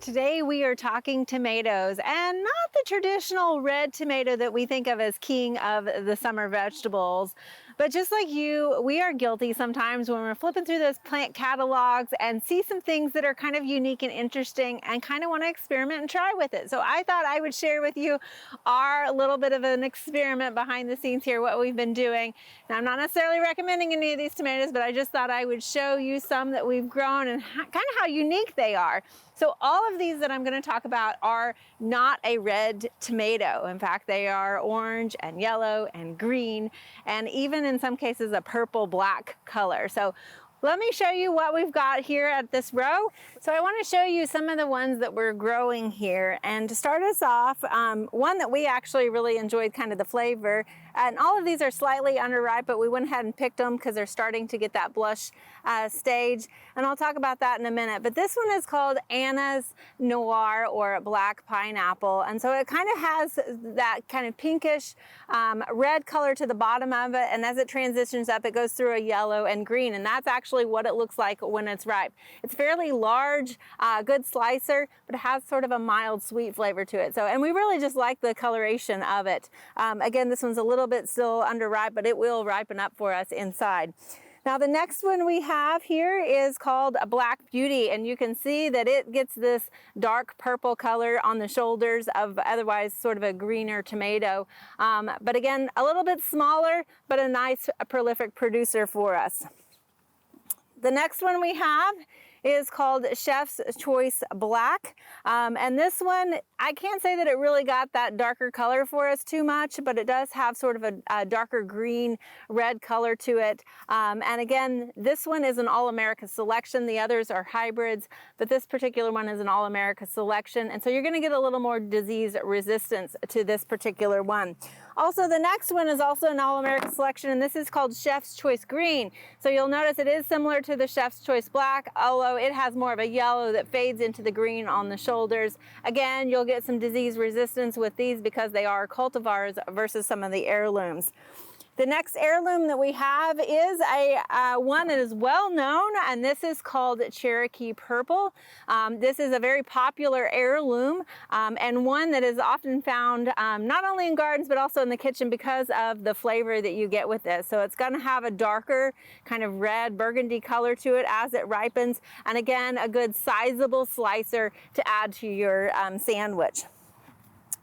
Today we are talking tomatoes, and not the traditional red tomato that we think of as king of the summer vegetables. But just like you, we are guilty sometimes when we're flipping through those plant catalogs and see some things that are kind of unique and interesting and kind of want to experiment and try with it. So I thought I would share with you our little bit of an experiment behind the scenes here, what we've been doing. Now, I'm not necessarily recommending any of these tomatoes, but I just thought I would show you some that we've grown and kind of how unique they are. So all of these that I'm going to talk about are not a red tomato. In fact, they are orange and yellow and green, and even in some cases a purple black color. So let me show you what we've got here at this row. So I want to show you some of the ones that we're growing here. And to start us off, one that we actually really enjoyed kind of the flavor, and all of these are slightly underripe, but we went ahead and picked them because they're starting to get that blush stage. And I'll talk about that in a minute. But this one is called Ananas Noire, or black pineapple. And so it kind of has that kind of pinkish red color to the bottom of it. And as it transitions up, it goes through a yellow and green. And that's actually what it looks like when it's ripe. It's fairly large, good slicer, but it has sort of a mild sweet flavor to it. So, and we really just like the coloration of it. Again, this one's a little bit still underripe, but it will ripen up for us inside. Now the next one we have here is called a Black Beauty, and you can see that it gets this dark purple color on the shoulders of otherwise sort of a greener tomato. But again, a little bit smaller, but a nice prolific producer for us. The next one we have is called Chef's Choice Black. And this one, I can't say that it really got that darker color for us too much, but it does have sort of a darker green red color to it. And again, this one is an All-America selection. The others are hybrids, but this particular one is an All-America selection. And so you're gonna get a little more disease resistance to this particular one. Also, the next one is also an All-America selection, and this is called Chef's Choice Green. So you'll notice it is similar to the Chef's Choice Black, although it has more of a yellow that fades into the green on the shoulders. Again, you'll get some disease resistance with these because they are cultivars versus some of the heirlooms. The next heirloom that we have is one that is well known, and this is called Cherokee Purple. This is a very popular heirloom, and one that is often found not only in gardens but also in the kitchen because of the flavor that you get with this. So it's going to have a darker kind of red burgundy color to it as it ripens, and again, a good sizable slicer to add to your sandwich.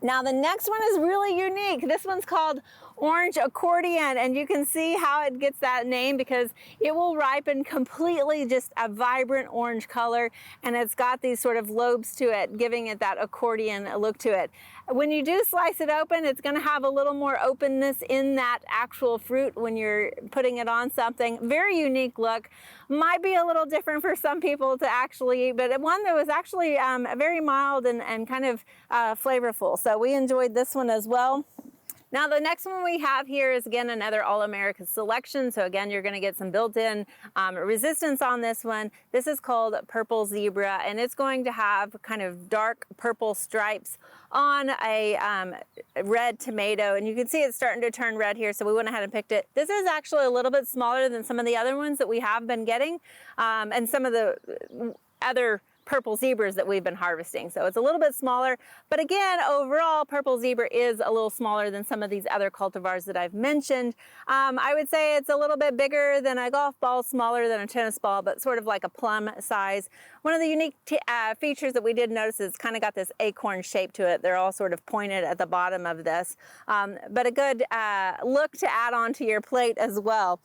Now the next one is really unique. This one's called Orange Accordion, and you can see how it gets that name because it will ripen completely just a vibrant orange color, and it's got these sort of lobes to it, giving it that accordion look to it. When you do slice it open, it's going to have a little more openness in that actual fruit when you're putting it on something. Very unique look. Might be a little different for some people to actually eat, but one that was actually very mild and kind of flavorful. So we enjoyed this one as well. Now the next one we have here is again another All-America selection. So again, you're going to get some built-in resistance on this one. This is called Purple Zebra, and it's going to have kind of dark purple stripes on a red tomato, and you can see it's starting to turn red here, so we went ahead and picked it. This is actually a little bit smaller than some of the other ones that we have been getting, and some of the other purple zebras that we've been harvesting. So it's a little bit smaller, but again, overall, purple zebra is a little smaller than some of these other cultivars that I've mentioned. I would say it's a little bit bigger than a golf ball, smaller than a tennis ball, but sort of like a plum size. One of the unique features that we did notice is it's kind of got this acorn shape to it. They're all sort of pointed at the bottom of this, but a good look to add on to your plate as well.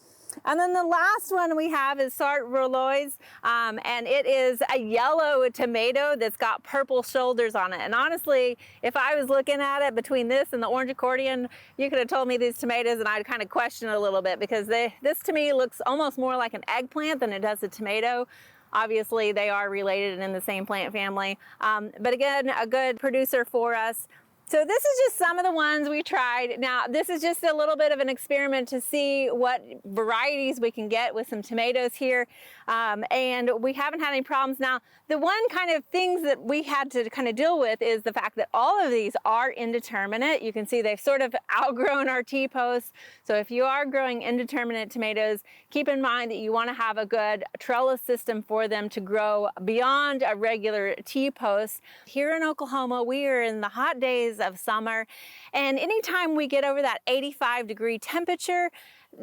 And then the last one we have is Sartre Rouleaux, and it is a yellow tomato that's got purple shoulders on it. And honestly, if I was looking at it between this and the Orange Accordion, you could have told me these tomatoes and I'd kind of question it a little bit because this to me looks almost more like an eggplant than it does a tomato. Obviously, they are related and in the same plant family. But again, a good producer for us. So this is just some of the ones we tried. Now, this is just a little bit of an experiment to see what varieties we can get with some tomatoes here. And we haven't had any problems. Now, the one kind of things that we had to kind of deal with is the fact that all of these are indeterminate. You can see they've sort of outgrown our T-posts. So if you are growing indeterminate tomatoes, keep in mind that you want to have a good trellis system for them to grow beyond a regular T-post. Here in Oklahoma, we are in the hot days of summer, and anytime we get over that 85-degree temperature,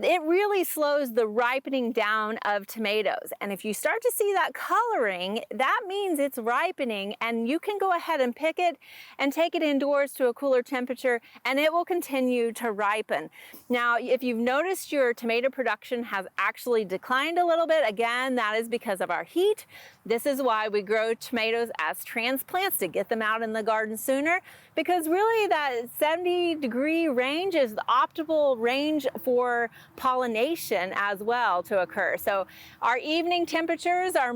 it really slows the ripening down of tomatoes. And if you start to see that coloring, that means it's ripening, and you can go ahead and pick it and take it indoors to a cooler temperature, and it will continue to ripen. Now, if you've noticed your tomato production has actually declined a little bit, again, that is because of our heat. This is why we grow tomatoes as transplants, to get them out in the garden sooner, because really that 70-degree range is the optimal range for pollination as well to occur. So our evening temperatures are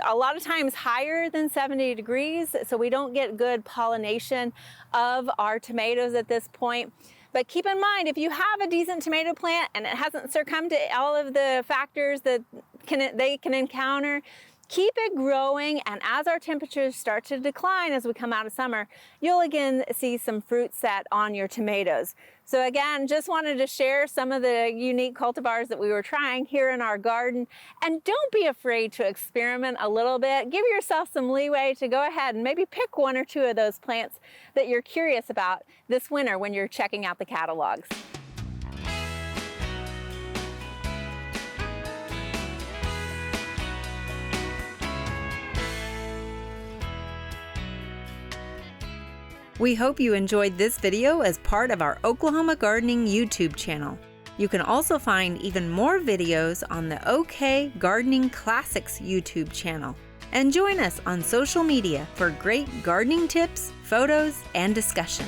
a lot of times higher than 70 degrees, so we don't get good pollination of our tomatoes at this point. But keep in mind, if you have a decent tomato plant and it hasn't succumbed to all of the factors that they can encounter, keep it growing, and as our temperatures start to decline as we come out of summer, you'll again see some fruit set on your tomatoes. So again, just wanted to share some of the unique cultivars that we were trying here in our garden. And don't be afraid to experiment a little bit. Give yourself some leeway to go ahead and maybe pick one or two of those plants that you're curious about this winter when you're checking out the catalogs. We hope you enjoyed this video as part of our Oklahoma Gardening YouTube channel. You can also find even more videos on the OK Gardening Classics YouTube channel. And join us on social media for great gardening tips, photos, and discussion.